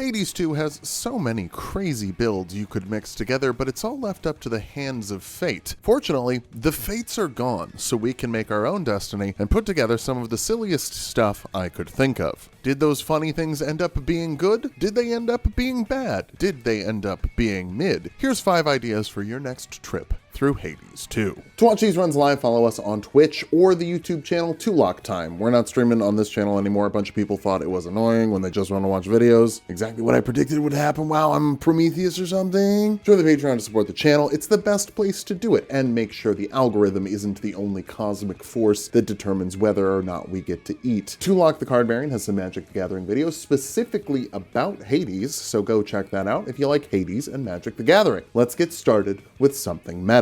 Hades 2 has so many crazy builds you could mix together, but it's all left up to the hands of fate. Fortunately, the fates are gone, so we can make our own destiny and put together some of the silliest stuff I could think of. Did those funny things end up being good? Did they end up being bad? Did they end up being mid? Here's 5 ideas for your next trip through Hades 2. To watch these runs live, follow us on Twitch or the YouTube channel Tulok Time. We're not streaming on this channel anymore. A bunch of people thought it was annoying when they just want to watch videos. Exactly what I predicted would happen. Wow, I'm Prometheus or something. Join the Patreon to support the channel. It's the best place to do it, and make sure the algorithm isn't the only cosmic force that determines whether or not we get to eat. Tulok the Card Baron has some Magic the Gathering videos specifically about Hades, so go check that out if you like Hades and Magic the Gathering. Let's get started with something metal.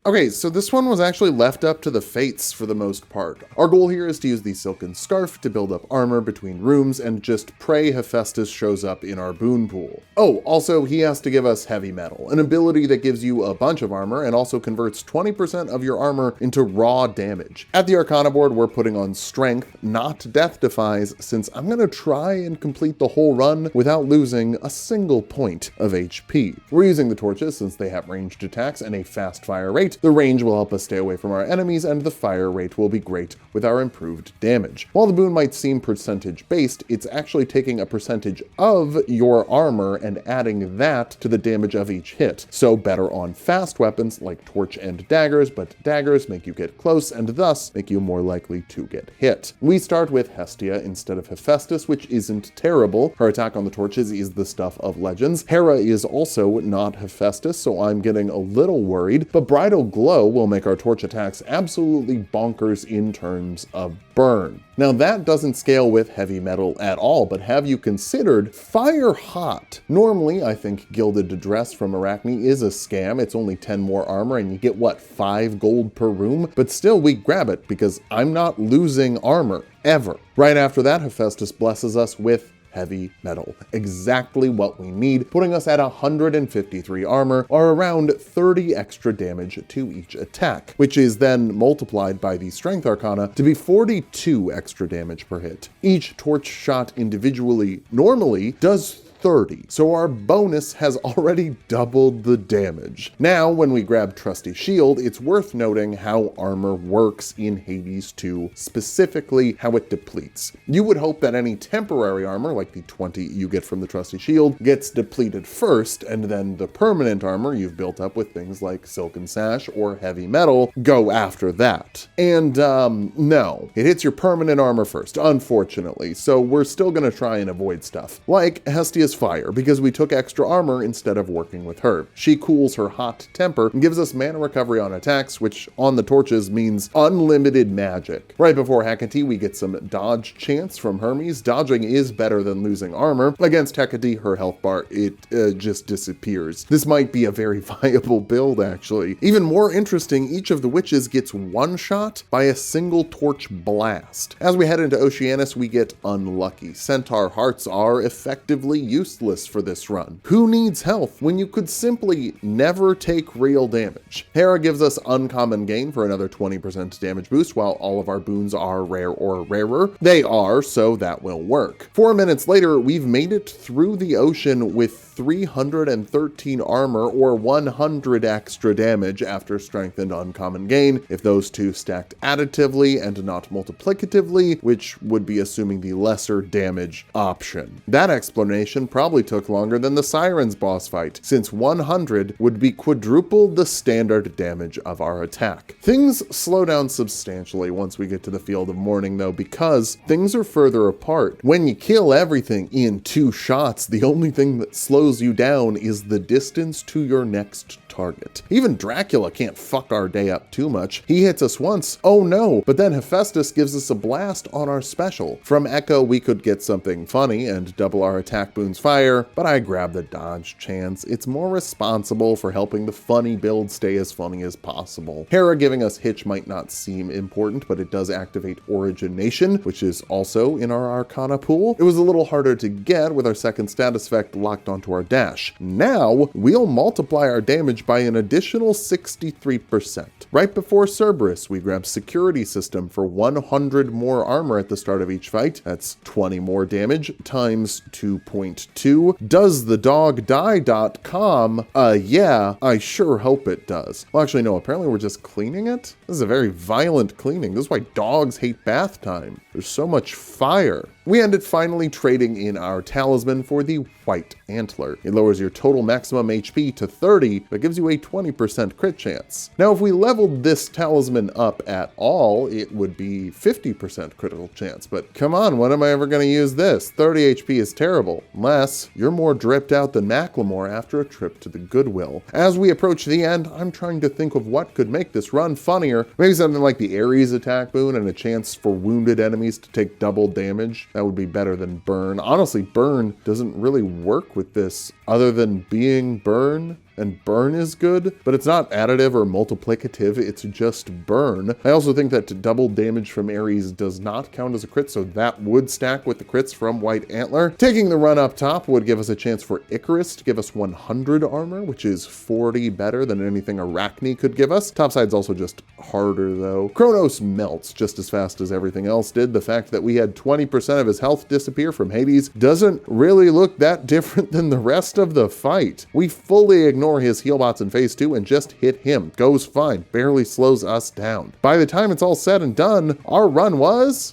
Okay, so this one was actually left up to the fates for the most part. Our goal here is to use the Silken Scarf to build up armor between rooms and just pray Hephaestus shows up in our boon pool. Oh, also he has to give us Heavy Metal, an ability that gives you a bunch of armor and also converts 20% of your armor into raw damage. At the Arcana board, we're putting on Strength, not Death Defies, since I'm gonna try and complete the whole run without losing a single point of HP. We're using the torches since they have ranged attacks and a fast fire rate. The range will help us stay away from our enemies, and the fire rate will be great with our improved damage. While the boon might seem percentage based, it's actually taking a percentage of your armor and adding that to the damage of each hit. So better on fast weapons like torch and daggers, but daggers make you get close and thus make you more likely to get hit. We start with Hestia instead of Hephaestus, which isn't terrible. Her attack on the torches is the stuff of legends. Hera is also not Hephaestus, so I'm getting a little worried, but Bridal Glow will make our torch attacks absolutely bonkers in terms of burn. Now that doesn't scale with Heavy Metal at all, but have you considered Fire Hot? Normally, I think Gilded Dress from Arachne is a scam. It's only 10 more armor and you get, what, 5 gold per room? But still, we grab it because I'm not losing armor, ever. Right after that, Hephaestus blesses us with Heavy Metal, exactly what we need, putting us at 153 armor, or around 30 extra damage to each attack, which is then multiplied by the Strength Arcana to be 42 extra damage per hit. Each torch shot individually normally does 30, so our bonus has already doubled the damage. Now, when we grab Trusty Shield, it's worth noting how armor works in Hades 2, specifically how it depletes. You would hope that any temporary armor, like the 20 you get from the Trusty Shield, gets depleted first, and then the permanent armor you've built up with things like Silken Sash or Heavy Metal go after that. And no, it hits your permanent armor first, unfortunately, so we're still gonna try and avoid stuff like Hestia's Fire, because we took extra armor instead of working with her. She cools her hot temper and gives us mana recovery on attacks, which on the torches means unlimited magic. Right before Hecate, we get some dodge chance from Hermes. Dodging is better than losing armor. Against Hecate, her health bar, it just disappears. This might be a very viable build, actually. Even more interesting, each of the witches gets one shot by a single torch blast. As we head into Oceanus, we get unlucky. Centaur hearts are effectively useless for this run. Who needs health when you could simply never take real damage? Hera gives us Uncommon Gain for another 20% damage boost, while all of our boons are rare or rarer. They are, so that will work. 4 minutes later, we've made it through the ocean with 313 armor or 100 extra damage after Strength and Uncommon Gain, if those two stacked additively and not multiplicatively, which would be assuming the lesser damage option. That explanation probably took longer than the Sirens boss fight, since 100 would be quadruple the standard damage of our attack. Things slow down substantially once we get to the Field of Mourning though, because things are further apart. When you kill everything in 2 shots, the only thing that slows you down is the distance to your next target. Even Dracula can't fuck our day up too much. He hits us once, oh no, but then Hephaestus gives us a blast on our special. From Echo, we could get something funny and double our attack boon's fire, but I grab the dodge chance. It's more responsible for helping the funny build stay as funny as possible. Hera giving us Hitch might not seem important, but it does activate Origination, which is also in our Arcana pool. It was a little harder to get with our second status effect locked onto our dash. Now, we'll multiply our damage damage by an additional 63%. Right before Cerberus, we grab Security System for 100 more armor at the start of each fight. That's 20 more damage times 2.2. Does the dog die.com? Yeah, I sure hope it does. Well, actually, no, apparently we're just cleaning it. This is a very violent cleaning. This is why dogs hate bath time. There's so much fire. We ended finally trading in our talisman for the white antler. It lowers your total maximum HP to 30, but gives you a 20% crit chance. Now, if we leveled this talisman up at all, it would be 50% critical chance, but come on, when am I ever gonna use this? 30 HP is terrible, unless you're more dripped out than Macklemore after a trip to the Goodwill. As we approach the end, I'm trying to think of what could make this run funnier. Maybe something like the Ares attack boon and a chance for wounded enemies to take double damage. That would be better than burn. Honestly, burn doesn't really work with this other than being burn. And burn is good, but it's not additive or multiplicative, it's just burn. I also think that double damage from Ares does not count as a crit, so that would stack with the crits from White Antler. Taking the run up top would give us a chance for Icarus to give us 100 armor, which is 40 better than anything Arachne could give us. Topside's also just harder though. Chronos melts just as fast as everything else did. The fact that we had 20% of his health disappear from Hades doesn't really look that different than the rest of the fight. We fully ignore his heal bots in phase 2 and just hit him. Goes fine, barely slows us down. By the time it's all said and done, our run was...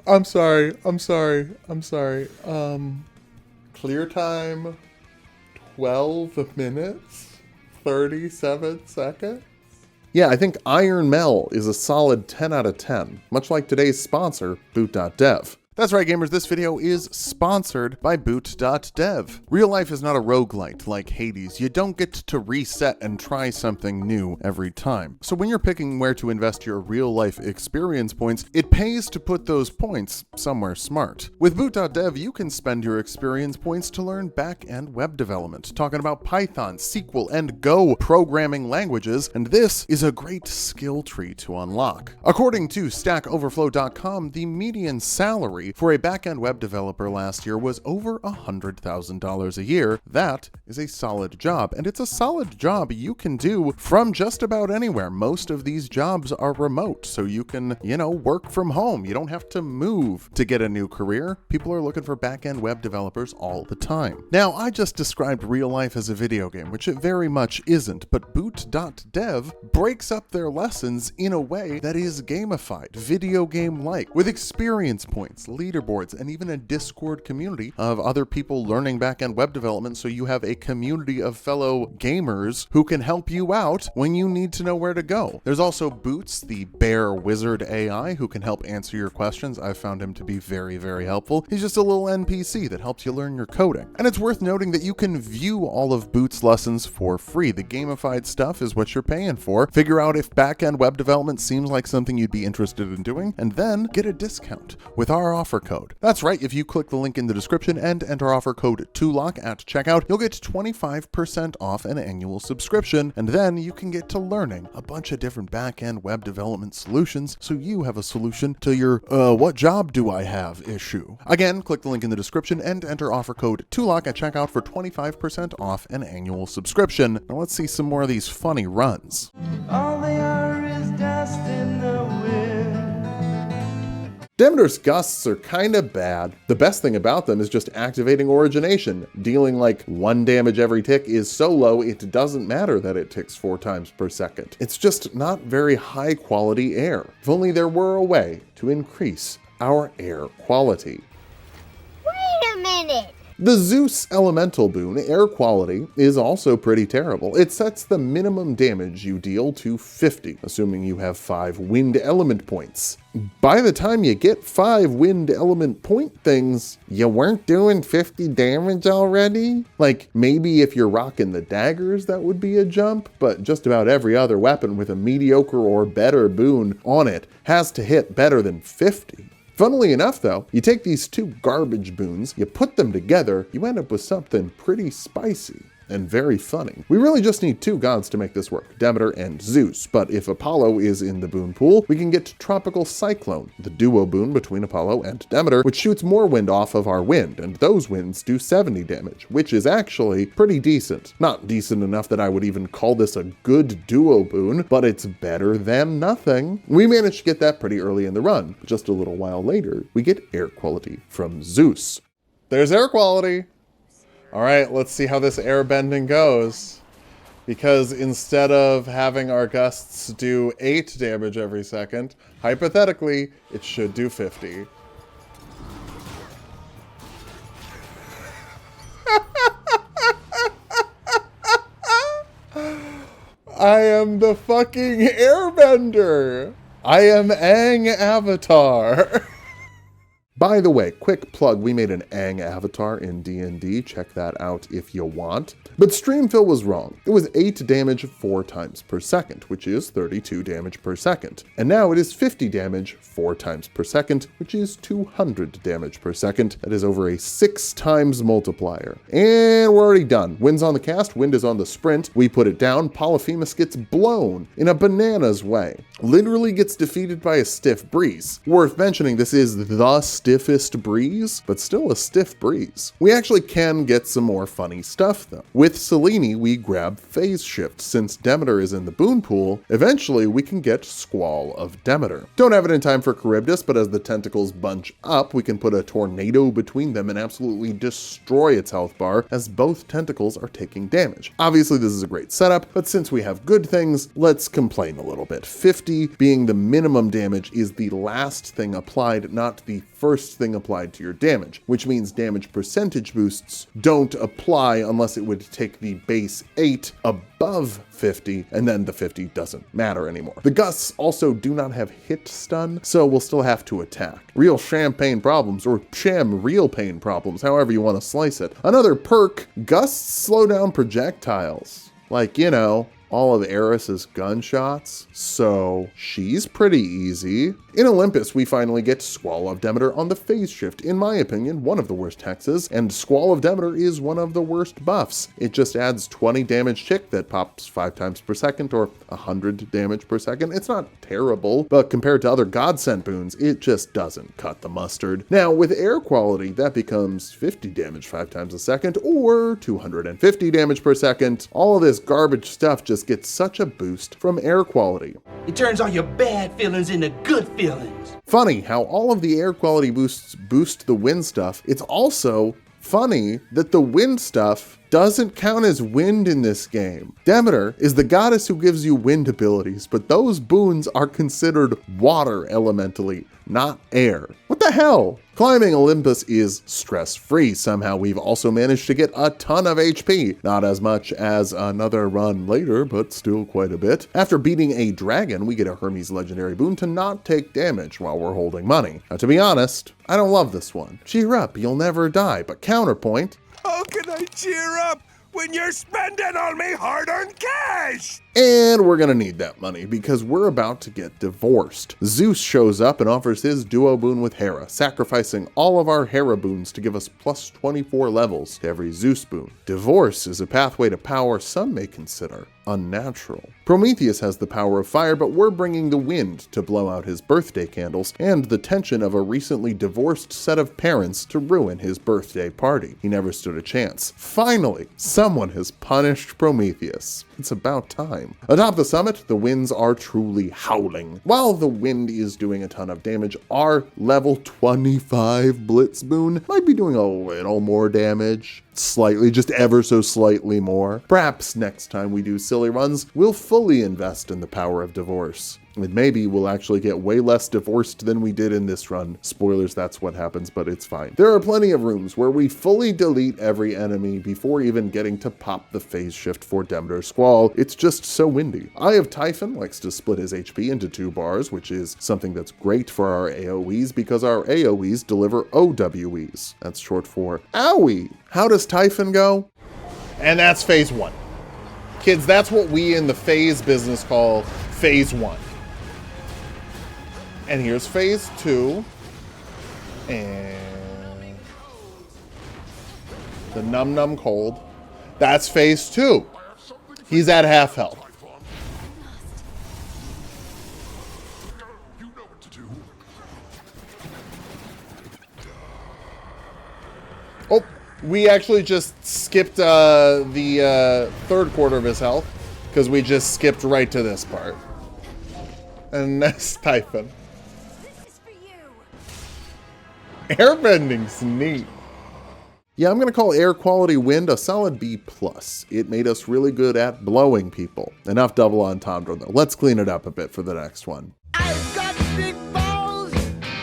I'm sorry. Clear time, 12 minutes, 37 seconds? Yeah, I think Iron Mel is a solid 10 out of 10, much like today's sponsor, Boot.dev. That's right, gamers, this video is sponsored by Boot.dev. Real life is not a roguelite like Hades. You don't get to reset and try something new every time. So when you're picking where to invest your real life experience points, it pays to put those points somewhere smart. With Boot.dev, you can spend your experience points to learn back-end web development, talking about Python, SQL, and Go programming languages, and this is a great skill tree to unlock. According to StackOverflow.com, the median salary for a back-end web developer last year was over $100,000 a year. That is a solid job, and it's a solid job you can do from just about anywhere. Most of these jobs are remote, so you can, work from home. You don't have to move to get a new career. People are looking for back-end web developers all the time. Now, I just described real life as a video game, which it very much isn't, but Boot.dev breaks up their lessons in a way that is gamified, video game-like, with experience points, leaderboards, and even a Discord community of other people learning back-end web development, so you have a community of fellow gamers who can help you out when you need to know where to go. There's also Boots, the bear wizard AI, who can help answer your questions. I've found him to be very, very helpful. He's just a little NPC that helps you learn your coding. And it's worth noting that you can view all of Boots' lessons for free. The gamified stuff is what you're paying for. Figure out if back-end web development seems like something you'd be interested in doing, and then get a discount with our offer code. That's right, if you click the link in the description and enter offer code TULOK at checkout, you'll get 25% off an annual subscription, and then you can get to learning a bunch of different back-end web development solutions, so you have a solution to your, what job do I have issue. Again, click the link in the description and enter offer code TULOK at checkout for 25% off an annual subscription. Now let's see some more of these funny runs. All they are is dust in the wind. Demeter's gusts are kinda bad. The best thing about them is just activating origination. Dealing like 1 damage every tick is so low it doesn't matter that it ticks 4 times per second. It's just not very high quality air. If only there were a way to increase our air quality. Wait a minute! The Zeus Elemental boon, Air Quality, is also pretty terrible. It sets the minimum damage you deal to 50, assuming you have 5 wind element points. By the time you get 5 wind element point things, you weren't doing 50 damage already? Like, maybe if you're rocking the daggers, that would be a jump, but just about every other weapon with a mediocre or better boon on it has to hit better than 50. Funnily enough though, you take these 2 garbage boons, you put them together, you end up with something pretty spicy. and very funny. We really just need two gods to make this work, Demeter and Zeus, but if Apollo is in the boon pool, we can get Tropical Cyclone, the duo boon between Apollo and Demeter, which shoots more wind off of our wind, and those winds do 70 damage, which is actually pretty decent. Not decent enough that I would even call this a good duo boon, but it's better than nothing. We managed to get that pretty early in the run. Just a little while later, we get air quality from Zeus. There's air quality. All right, let's see how this airbending goes. Because instead of having our gusts do 8 damage every second, hypothetically, it should do 50. I am the fucking airbender. I am Aang Avatar. By the way, quick plug, we made an Aang avatar in D&D. Check that out if you want. But Streamfill was wrong. It was 8 damage 4 times per second, which is 32 damage per second. And now it is 50 damage 4 times per second, which is 200 damage per second. That is over a 6 times multiplier. And we're already done. Wind's on the cast, wind is on the sprint. We put it down, Polyphemus gets blown in a bananas way. Literally gets defeated by a stiff breeze. Worth mentioning, this is the stiffest breeze, but still a stiff breeze. We actually can get some more funny stuff though. With Selene, we grab phase shift. Since Demeter is in the boon pool, eventually we can get Squall of Demeter. Don't have it in time for Charybdis, but as the tentacles bunch up, we can put a tornado between them and absolutely destroy its health bar as both tentacles are taking damage. Obviously this is a great setup, but since we have good things, let's complain a little bit. 50 being the minimum damage is the last thing applied, not the first thing applied to your damage, which means damage percentage boosts don't apply unless it would take the base 8 above 50, and then the 50 doesn't matter anymore. The gusts also do not have hit stun, so we'll still have to attack. Real champagne problems, or real pain problems, however you want to slice it. Another perk, gusts slow down projectiles. Like, you know, all of Eris's gunshots, so she's pretty easy. In Olympus, we finally get Squall of Demeter on the phase shift. In my opinion, one of the worst hexes, and Squall of Demeter is one of the worst buffs. It just adds 20 damage tick that pops 5 times per second, or 100 damage per second. It's not terrible, but compared to other godsent boons, it just doesn't cut the mustard. Now, with air quality, that becomes 50 damage 5 times a second, or 250 damage per second. All of this garbage stuff just gets such a boost from air quality. It turns all your bad feelings into good feelings. Funny how all of the air quality boosts boost the wind stuff. It's also funny that the wind stuff doesn't count as wind in this game. Demeter is the goddess who gives you wind abilities, but those boons are considered water elementally, not air. What the hell? Climbing Olympus is stress-free. Somehow we've also managed to get a ton of HP. Not as much as another run later, but still quite a bit. After beating a dragon, we get a Hermes legendary boon to not take damage while we're holding money. Now, to be honest, I don't love this one. Cheer up, you'll never die, but counterpoint, how can I cheer up when you're spending all my hard-earned cash? and we're gonna need that money because we're about to get divorced. Zeus shows up and offers his duo boon with Hera, sacrificing all of our Hera boons to give us plus 24 levels to every Zeus boon. Divorce is a pathway to power some may consider unnatural. Prometheus has the power of fire, but we're bringing the wind to blow out his birthday candles and the tension of a recently divorced set of parents to ruin his birthday party. He never stood a chance. Finally, someone has punished Prometheus. It's about time. Atop the summit, the winds are truly howling. While the wind is doing a ton of damage, our level 25 Blitz boon might be doing a little more damage. Slightly, just ever so slightly more. Perhaps next time we do silly runs, we'll fully invest in the power of divorce. And maybe we'll actually get way less divorced than we did in this run. Spoilers, that's what happens, but it's fine. There are plenty of rooms where we fully delete every enemy before even getting to pop the phase shift for Demeter Squall. It's just so windy. Eye of Typhon likes to split his HP into 2 bars, which is something that's great for our AoEs because our AoEs deliver OWEs. That's short for Owie. How does Typhon go? And that's phase 1. Kids, that's what we in the phase business call phase 1. And here's phase 2. And the num num cold. That's phase 2. He's at half health. Oh, we actually just skipped the third quarter of his health because we just skipped right to this part. And that's Typhon. Airbending's neat. Yeah, I'm gonna call air quality wind a solid B+. It made us really good at blowing people. Enough double entendre though. Let's clean it up a bit for the next one. I've got big balls.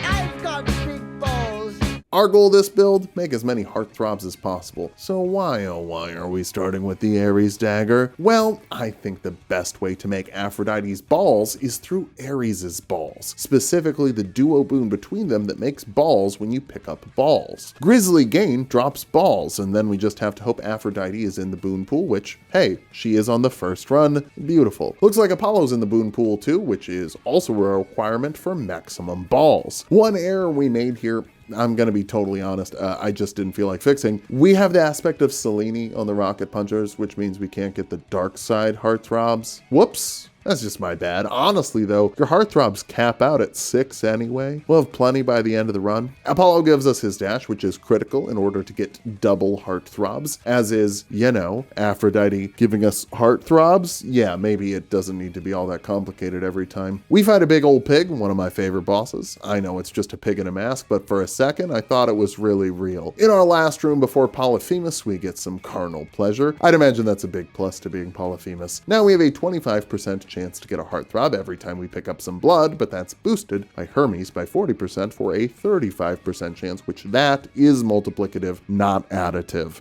I've got big balls. Our goal this build, make as many heartthrobs as possible. So why, oh why, are we starting with the Ares dagger? Well, I think the best way to make Aphrodite's balls is through Ares's balls. Specifically the duo boon between them that makes balls when you pick up balls. Grizzly Gain drops balls, and then we just have to hope Aphrodite is in the boon pool, which, hey, she is on the first run. Beautiful. Looks like Apollo's in the boon pool too, which is also a requirement for maximum balls. One error we made here, I'm gonna be totally honest, I just didn't feel like fixing. We have the aspect of Selene on the rocket punchers, which means we can't get the dark side heartthrobs. Whoops. That's just my bad. Honestly though, your heartthrobs cap out at 6 anyway. We'll have plenty by the end of the run. Apollo gives us his dash, which is critical in order to get double heartthrobs, as is, you know, Aphrodite giving us heartthrobs. Yeah, maybe it doesn't need to be all that complicated every time. We fight a big old pig, one of my favorite bosses. I know it's just a pig in a mask, but for a second I thought it was really real. In our last room before Polyphemus, we get some carnal pleasure. I'd imagine that's a big plus to being Polyphemus. Now we have a 25% chance to get a heartthrob every time we pick up some blood, but that's boosted by Hermes by 40% for a 35% chance, which that is multiplicative, not additive.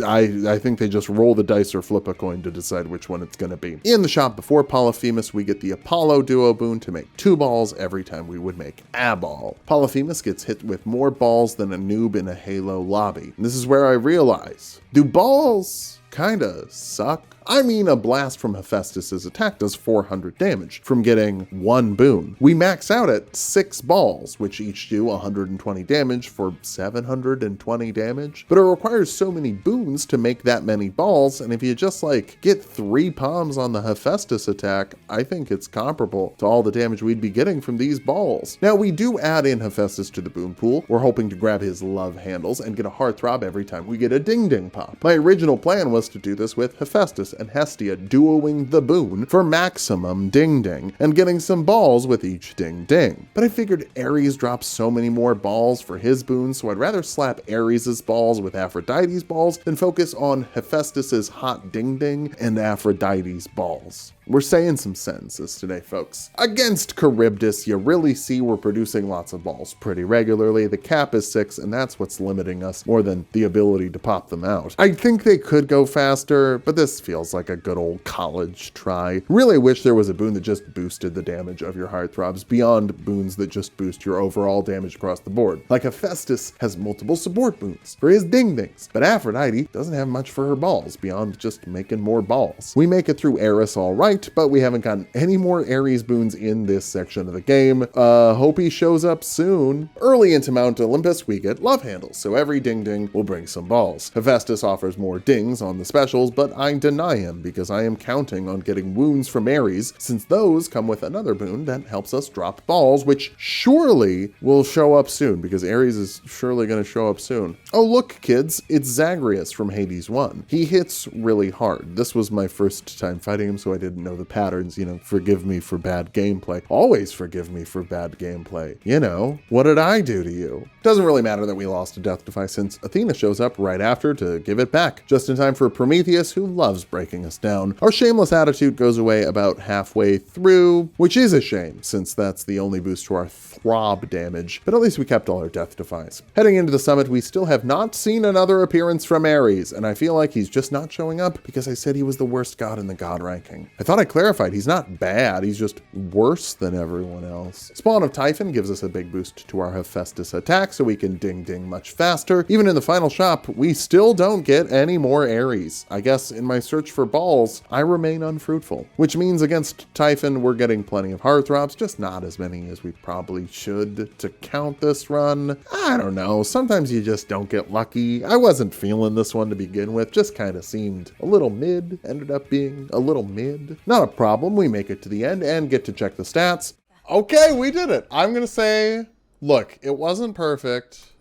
I think they just roll the dice or flip a coin to decide which one it's going to be. In the shop before Polyphemus, we get the Apollo duo boon to make 2 balls every time we would make a ball. Polyphemus gets hit with more balls than a noob in a Halo lobby. And this is where I realize, do balls kinda suck? I mean, a blast from Hephaestus's attack does 400 damage from getting 1 boon. We max out at 6 balls, which each do 120 damage for 720 damage. But it requires so many boons to make that many balls, and if you just like get 3 palms on the Hephaestus attack, I think it's comparable to all the damage we'd be getting from these balls. Now we do add in Hephaestus to the boon pool. We're hoping to grab his love handles and get a heartthrob every time we get a ding ding pop. My original plan was to do this with Hephaestus and Hestia duoing the boon for maximum ding ding and getting some balls with each ding ding. But I figured Ares drops so many more balls for his boons, so I'd rather slap Ares's balls with Aphrodite's balls than focus on Hephaestus's hot ding ding and Aphrodite's balls. We're saying some sentences today, folks. Against Charybdis, you really see we're producing lots of balls pretty regularly. The cap is 6, and that's what's limiting us more than the ability to pop them out. I think they could go faster, but this feels like a good old college try. Really wish there was a boon that just boosted the damage of your heartthrobs beyond boons that just boost your overall damage across the board. Like Hephaestus has multiple support boons for his ding-dings, but Aphrodite doesn't have much for her balls beyond just making more balls. We make it through Eris all right, but we haven't gotten any more Ares boons in this section of the game. Hope he shows up soon. Early into Mount Olympus, we get love handles, so every ding ding will bring some balls. Hephaestus offers more dings on the specials, but I deny him because I am counting on getting wounds from Ares, since those come with another boon that helps us drop balls, which surely will show up soon, because Ares is surely going to show up soon. Oh look kids, it's Zagreus from Hades 1. He hits really hard. This was my first time fighting him, so I didn't know the patterns, you know, forgive me for bad gameplay. Always forgive me for bad gameplay. You know, what did I do to you? Doesn't really matter that we lost a death defy since Athena shows up right after to give it back, just in time for Prometheus, who loves breaking us down. Our shameless attitude goes away about halfway through, which is a shame since that's the only boost to our throb damage, but at least we kept all our death defies. Heading into the summit, we still have not seen another appearance from Ares, and I feel like he's just not showing up because I said he was the worst god in the god ranking. I thought thought I clarified, he's not bad, he's just worse than everyone else. Spawn of Typhon gives us a big boost to our Hephaestus attack, so we can ding ding much faster. Even in the final shop, we still don't get any more Aries. I guess in my search for balls, I remain unfruitful. Which means against Typhon, we're getting plenty of heartthrobs, just not as many as we probably should to count this run. I don't know, sometimes you just don't get lucky. I wasn't feeling this one to begin with, just kind of seemed a little mid, ended up being a little mid. Not a problem, we make it to the end and get to check the stats. Okay, we did it. I'm gonna say, look, it wasn't perfect,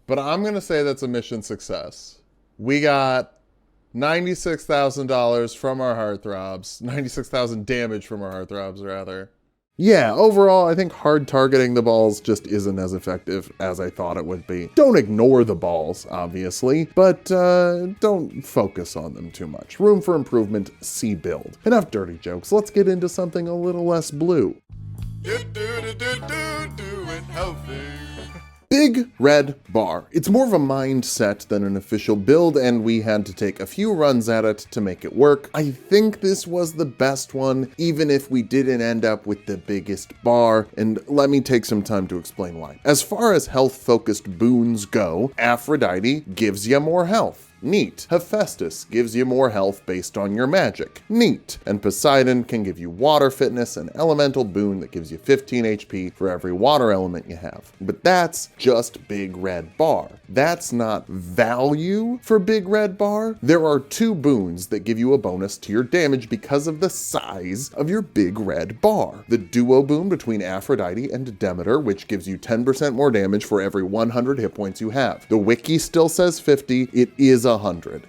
but I'm gonna say that's a mission success. We got $96,000 from our heartthrobs, 96,000 damage from our heartthrobs rather. Yeah, overall, I think hard targeting the balls just isn't as effective as I thought it would be. Don't ignore the balls, obviously, but don't focus on them too much. Room for improvement, C build. Enough dirty jokes, let's get into something a little less blue. Big red bar. It's more of a mindset than an official build, and we had to take a few runs at it to make it work. I think this was the best one, even if we didn't end up with the biggest bar, and let me take some time to explain why. As far as health-focused boons go, Aphrodite gives you more health. Neat. Hephaestus gives you more health based on your magic. Neat. And Poseidon can give you water fitness, an elemental boon that gives you 15 HP for every water element you have. But that's just big red bar. That's not value for big red bar. There are two boons that give you a bonus to your damage because of the size of your big red bar. The duo boon between Aphrodite and Demeter, which gives you 10% more damage for every 100 hit points you have. The wiki still says 50. It is 100.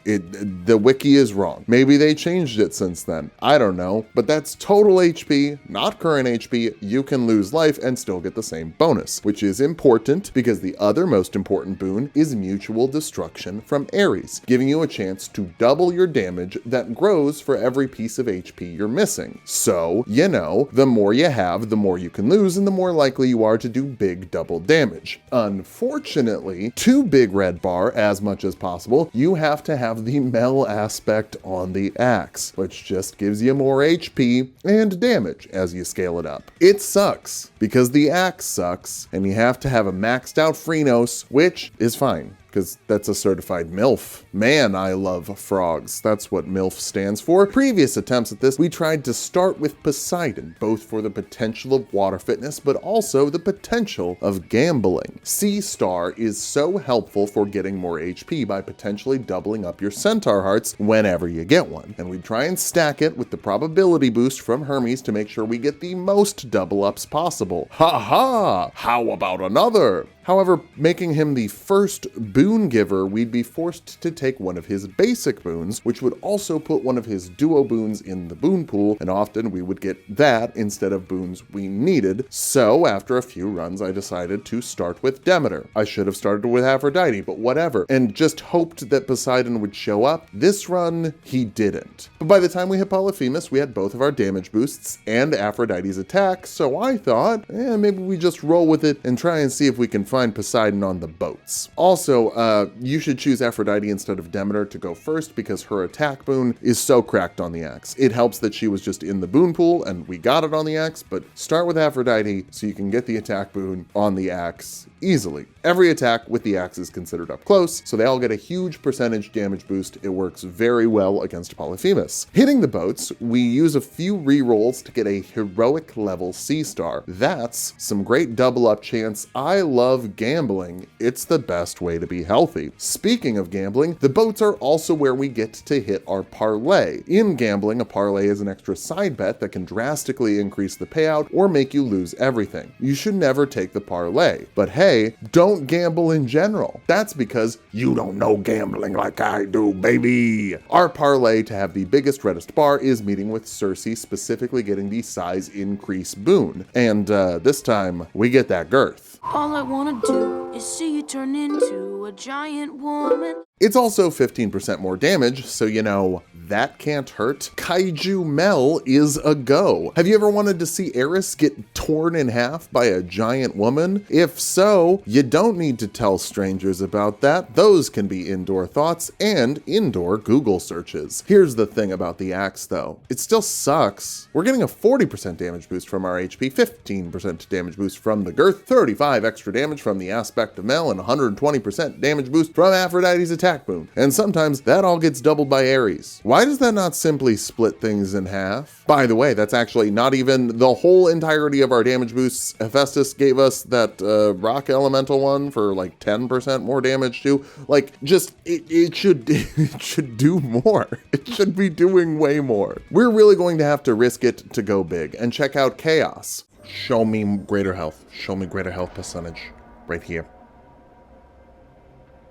The wiki is wrong. Maybe they changed it since then. I don't know, but that's total HP, not current HP. You can lose life and still get the same bonus, which is important because the other most important boon is mutual destruction from Ares, giving you a chance to double your damage that grows for every piece of HP you're missing. So, you know, the more you have, the more you can lose and the more likely you are to do big double damage. Unfortunately, to big red bar as much as possible, you have to have the Mel aspect on the axe, which just gives you more HP and damage as you scale it up. It sucks because the axe sucks and you have to have a maxed out Chronos, which is fine, because that's a certified MILF. Man, I love frogs. That's what MILF stands for. Previous attempts at this, we tried to start with Poseidon, both for the potential of water fitness, but also the potential of gambling. Sea Star is so helpful for getting more HP by potentially doubling up your centaur hearts whenever you get one. And we'd try and stack it with the probability boost from Hermes to make sure we get the most double ups possible. Ha ha! How about another? However, making him the first boon giver, we'd be forced to take one of his basic boons, which would also put one of his duo boons in the boon pool, and often we would get that instead of boons we needed. So after a few runs, I decided to start with Demeter. I should have started with Aphrodite, but whatever, and just hoped that Poseidon would show up. This run, he didn't. But by the time we hit Polyphemus, we had both of our damage boosts and Aphrodite's attack, so I thought, maybe we just roll with it and try and see if we can find Poseidon on the boats. Also, you should choose Aphrodite instead of Demeter to go first because her attack boon is so cracked on the axe. It helps that she was just in the boon pool and we got it on the axe, but start with Aphrodite so you can get the attack boon on the axe easily. Every attack with the axe is considered up close, so they all get a huge percentage damage boost. It works very well against Polyphemus. Hitting the boats, we use a few rerolls to get a heroic level Sea Star. That's some great double up chance. I love gambling. It's the best way to be healthy. Speaking of gambling, the boats are also where we get to hit our parlay. In gambling, a parlay is an extra side bet that can drastically increase the payout or make you lose everything. You should never take the parlay. But hey, don't gamble in general. That's because you don't know gambling like I do, baby. Our parlay to have the biggest reddest bar is meeting with Circe, specifically getting the size increase boon. And this time, we get that girth. All I wanna do is see you turn into a giant woman. It's also 15% more damage, so you know, that can't hurt. Kaiju Mel is a go. Have you ever wanted to see Eris get torn in half by a giant woman? If so, you don't need to tell strangers about that. Those can be indoor thoughts and indoor Google searches. Here's the thing about the axe though. It still sucks. We're getting a 40% damage boost from our HP, 15% damage boost from the girth, 35 extra damage from the aspect of Mel, and 120% damage boost from Aphrodite's attack boon. And sometimes that all gets doubled by Ares. Why does that not simply split things in half? By the way, that's actually not even the whole entirety of our damage boosts. Hephaestus gave us that rock elemental one for like 10% more damage too. Like, just, it should do more. It should be doing way more. We're really going to have to risk it to go big and check out Chaos. Show me greater health. Show me greater health percentage. Right here.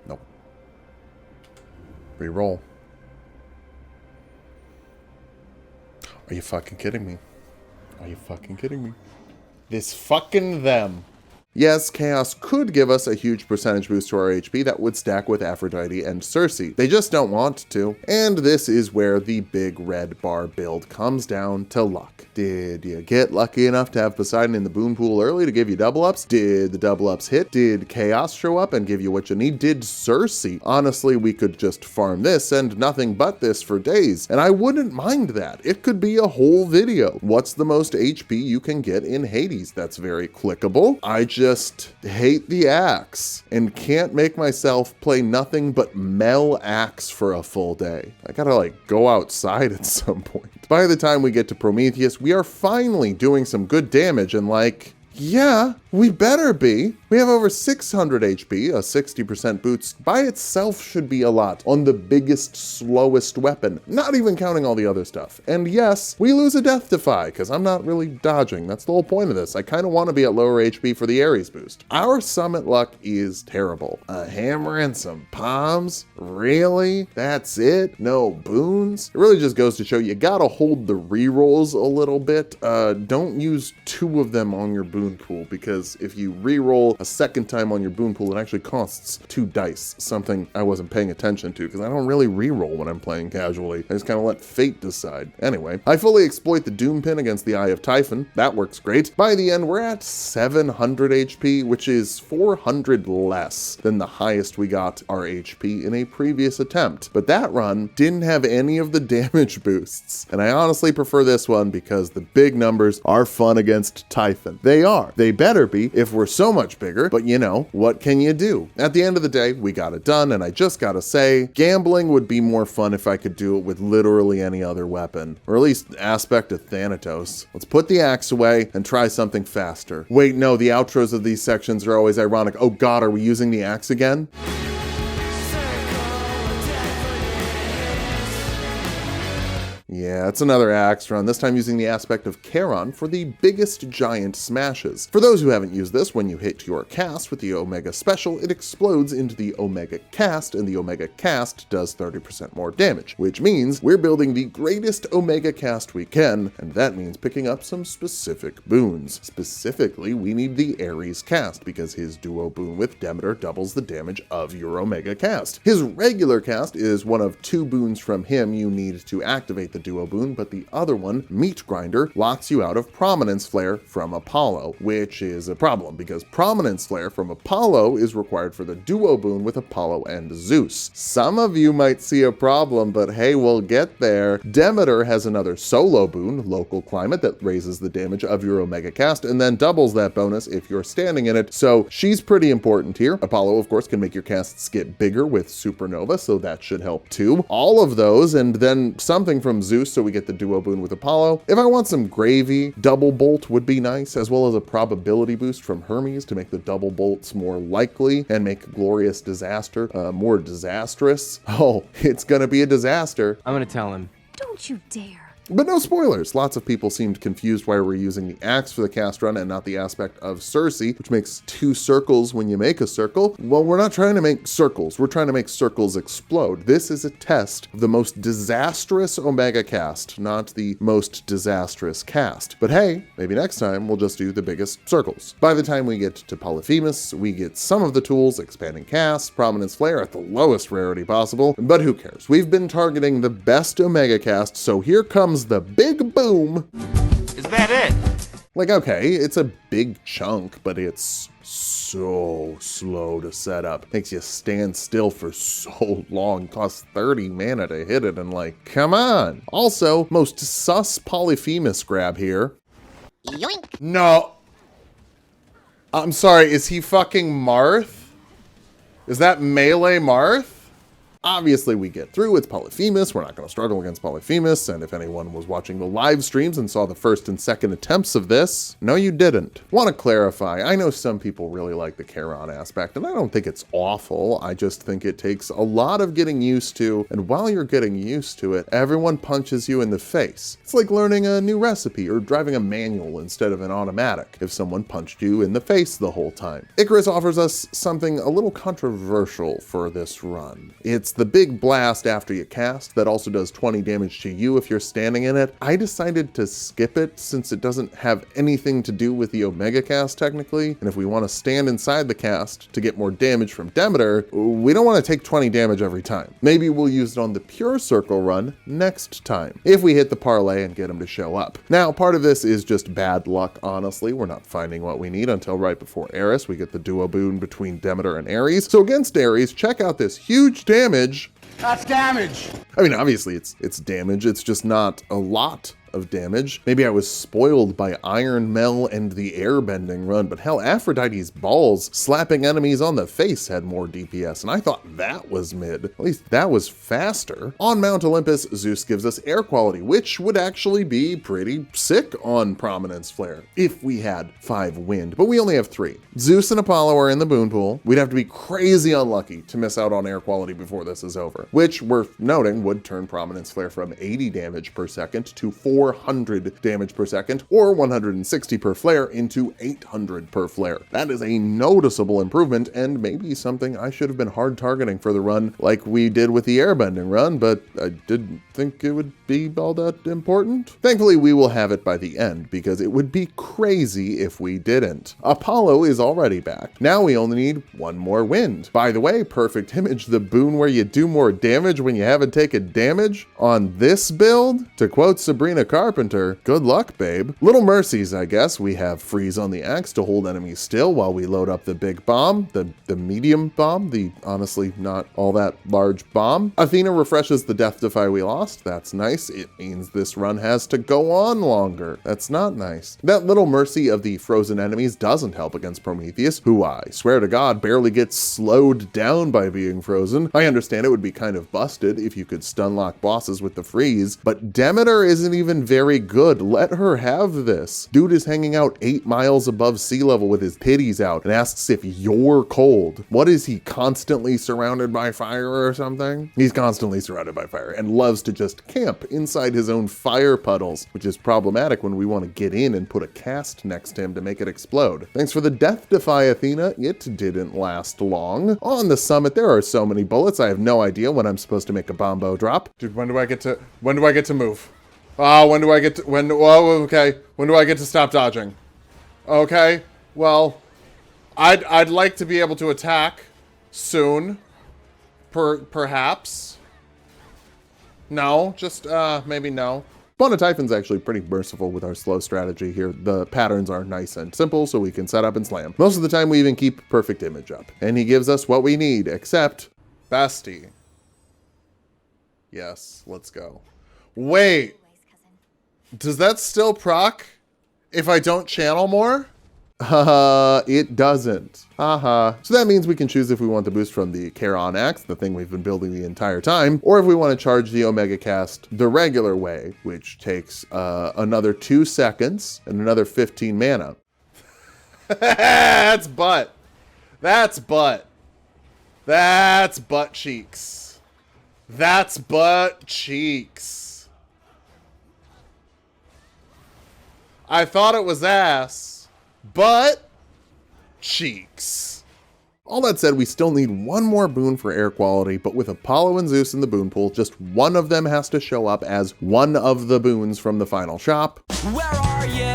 Nope. Reroll. Are you fucking kidding me? Are you fucking kidding me? This fucking them. Yes, Chaos could give us a huge percentage boost to our HP that would stack with Aphrodite and Circe. They just don't want to. And this is where the big red bar build comes down to luck. Did you get lucky enough to have Poseidon in the boon pool early to give you double ups? Did the double ups hit? Did Chaos show up and give you what you need? Did Circe? Honestly, we could just farm this and nothing but this for days, and I wouldn't mind that. It could be a whole video. What's the most HP you can get in Hades? That's very clickable. I just hate the axe and can't make myself play nothing but Mel axe for a full day. I gotta like go outside at some point. By the time we get to Prometheus, we are finally doing some good damage and like, yeah, we better be. We have over 600 HP, a 60% boost by itself should be a lot on the biggest, slowest weapon, not even counting all the other stuff. And yes, we lose a death defy because I'm not really dodging. That's the whole point of this. I kind of want to be at lower HP for the Ares boost. Our summit luck is terrible. A hammer and some palms? Really? That's it? No boons? It really just goes to show you gotta hold the rerolls a little bit. Don't use 2 of them on your boon pool because if you reroll a second time on your boon pool, it actually costs 2 dice, something I wasn't paying attention to because I don't really reroll when I'm playing casually. I just kind of let fate decide. Anyway, I fully exploit the Doom Pin against the Eye of Typhon. That works great. By the end, we're at 700 HP, which is 400 less than the highest we got our HP in a previous attempt. But that run didn't have any of the damage boosts. And I honestly prefer this one because the big numbers are fun against Typhon. They are. They better be if we're so much bigger, but you know, what can you do? At the end of the day, we got it done, and I just gotta say, gambling would be more fun if I could do it with literally any other weapon, or at least aspect of Thanatos. Let's put the axe away and try something faster. Wait, no, the outros of these sections are always ironic. Oh god, are we using the axe again? Yeah, it's another axe run, this time using the aspect of Charon for the biggest giant smashes. For those who haven't used this, when you hit your cast with the Omega Special, it explodes into the Omega Cast, and the Omega Cast does 30% more damage, which means we're building the greatest Omega Cast we can, and that means picking up some specific boons. Specifically, we need the Ares Cast, because his duo boon with Demeter doubles the damage of your Omega Cast. His regular cast is one of 2 boons from him you need to activate the duo boon, but the other one, Meat Grinder, locks you out of Prominence Flare from Apollo, which is a problem because Prominence Flare from Apollo is required for the duo boon with Apollo and Zeus. Some of you might see a problem, but hey, we'll get there. Demeter has another solo boon, Local Climate, that raises the damage of your Omega Cast and then doubles that bonus if you're standing in it, so she's pretty important here. Apollo, of course, can make your casts get bigger with Supernova, so that should help too. All of those, and then something from Zeus, so we get the duo boon with Apollo. If I want some gravy, Double Bolt would be nice, as well as a probability boost from Hermes to make the double bolts more likely and make Glorious Disaster more disastrous. Oh, it's gonna be a disaster. I'm gonna tell him. Don't you dare. But no spoilers. Lots of people seemed confused why we're using the axe for the cast run and not the aspect of Cersei, which makes 2 circles when you make a circle. Well, we're not trying to make circles. We're trying to make circles explode. This is a test of the most disastrous Omega cast, not the most disastrous cast. But hey, maybe next time we'll just do the biggest circles. By the time we get to Polyphemus, we get some of the tools, expanding cast, prominence flare at the lowest rarity possible, but who cares? We've been targeting the best Omega cast, so here comes the big boom. Is that it? Like, okay, it's a big chunk, but it's so slow to set up. Makes you stand still for so long. Costs 30 mana to hit it, and like, come on. Also, most sus Polyphemus grab here. Yoink. No. I'm sorry, is he fucking Marth? Is that melee Marth? Obviously we get through, it's Polyphemus, we're not going to struggle against Polyphemus, and if anyone was watching the live streams and saw the first and second attempts of this, no you didn't. Want to clarify, I know some people really like the Charon aspect, and I don't think it's awful, I just think it takes a lot of getting used to, and while you're getting used to it, everyone punches you in the face. It's like learning a new recipe or driving a manual instead of an automatic, if someone punched you in the face the whole time. Icarus offers us something a little controversial for this run. It's the big blast after you cast that also does 20 damage to you if you're standing in it. I decided to skip it since it doesn't have anything to do with the Omega cast technically, and if we want to stand inside the cast to get more damage from Demeter, we don't want to take 20 damage every time. Maybe we'll use it on the pure circle run next time, if we hit the parlay and get him to show up. Now, part of this is just bad luck, honestly. We're not finding what we need until right before Eris. We get the duo boon between Demeter and Ares. So against Ares, check out this huge damage. That's damage. I mean, obviously it's damage, it's just not a lot of damage. Maybe I was spoiled by Iron Mel and the airbending run, but hell, Aphrodite's balls slapping enemies on the face had more DPS, and I thought that was mid. At least that was faster. On Mount Olympus, Zeus gives us air quality, which would actually be pretty sick on Prominence Flare if we had 5 wind, but we only have 3. Zeus and Apollo are in the boon pool. We'd have to be crazy unlucky to miss out on air quality before this is over, which worth noting would turn Prominence Flare from 80 damage per second to 400 damage per second, or 160 per flare into 800 per flare. That is a noticeable improvement, and maybe something I should have been hard targeting for the run like we did with the airbending run, but I didn't think it would be all that important. Thankfully, we will have it by the end, because it would be crazy if we didn't. Apollo is already back. Now we only need 1 more wind. By the way, perfect image, the boon where you do more damage when you haven't taken damage on this build, to quote Sabrina Carpenter, good luck, babe. Little mercies, I guess. We have freeze on the axe to hold enemies still while we load up the big bomb, the medium bomb, the honestly not all that large bomb. Athena refreshes the death defy we lost. That's nice. It means this run has to go on longer. That's not nice. That little mercy of the frozen enemies doesn't help against Prometheus, who I swear to God barely gets slowed down by being frozen. I understand it would be kind of busted if you could stun lock bosses with the freeze, but Demeter isn't even very good. Let her have this. Dude is hanging out 8 miles above sea level with his titties out and asks if you're cold. What is he, constantly surrounded by fire or something? He's constantly surrounded by fire and loves to just camp inside his own fire puddles, which is problematic when we want to get in and put a cast next to him to make it explode. Thanks for the death defy, Athena. It didn't last long. On the summit, there are so many bullets. I have no idea when I'm supposed to make a bombo drop. Dude, when do I get to move? Oh, when do I get to stop dodging? Okay, well, I'd like to be able to attack soon, perhaps. No, just, maybe no. Bona Typhon's actually pretty merciful with our slow strategy here. The patterns are nice and simple, so we can set up and slam. Most of the time, we even keep perfect image up. And he gives us what we need, except Bestie. Yes, let's go. Wait. Does that still proc if I don't channel more? It doesn't. So that means we can choose if we want the boost from the Charon Axe, the thing we've been building the entire time, or if we want to charge the Omega Cast the regular way, which takes another 2 seconds and another 15 mana. That's butt. That's butt. That's butt cheeks. That's butt cheeks. I thought it was ass, but cheeks. All that said, we still need one more boon for air quality, but with Apollo and Zeus in the boon pool, just one of them has to show up as one of the boons from the final shop. Where are you?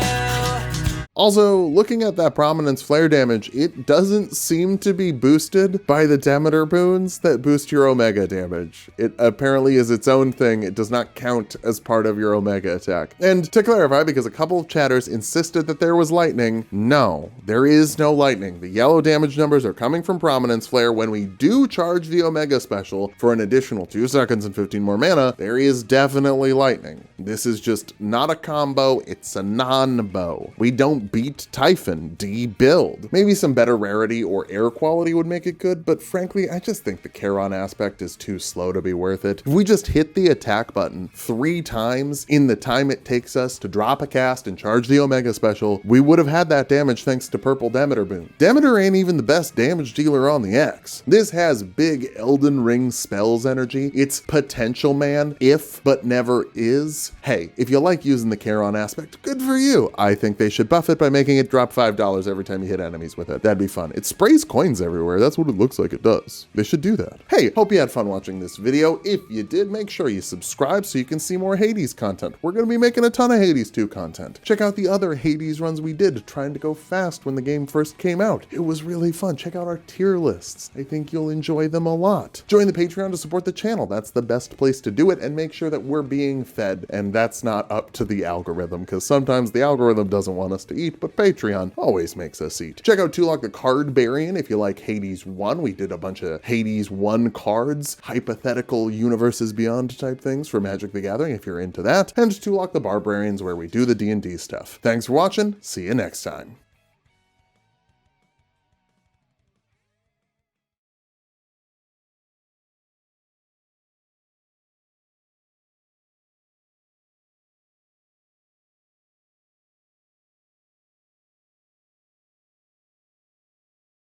Also, looking at that prominence flare damage, it doesn't seem to be boosted by the Demeter boons that boost your Omega damage. It apparently is its own thing. It does not count as part of your Omega attack. And to clarify, because a couple of chatters insisted that there was lightning, no, there is no lightning. The yellow damage numbers are coming from prominence flare. When we do charge the Omega special for an additional 2 seconds and 15 more mana, there is definitely lightning. This is just not a combo, it's a non-bow. We don't beat Typhon, D-build. Maybe some better rarity or air quality would make it good, but frankly, I just think the Charon aspect is too slow to be worth it. If we just hit the attack button 3 times in the time it takes us to drop a cast and charge the Omega special, we would have had that damage thanks to Purple Demeter boon. Demeter ain't even the best damage dealer on the X. This has big Elden Ring spells energy. It's potential man, if but never is. Hey, if you like using the Charon aspect, good for you. I think they should buff it by making it drop $5 every time you hit enemies with it. That'd be fun. It sprays coins everywhere. That's what it looks like it does. They should do that. Hey, hope you had fun watching this video. If you did, make sure you subscribe so you can see more Hades content. We're going to be making a ton of Hades 2 content. Check out the other Hades runs we did trying to go fast when the game first came out. It was really fun. Check out our tier lists. I think you'll enjoy them a lot. Join the Patreon to support the channel. That's the best place to do it, and make sure that we're being fed, and that's not up to the algorithm, because sometimes the algorithm doesn't want us to eat, but Patreon always makes us eat. Check out Tulok the Card Barian if you like Hades 1. We did a bunch of Hades 1 cards, hypothetical universes beyond type things for Magic the Gathering if you're into that, and Tulok the Barbarians where we do the D&D stuff. Thanks for watching. See you next time.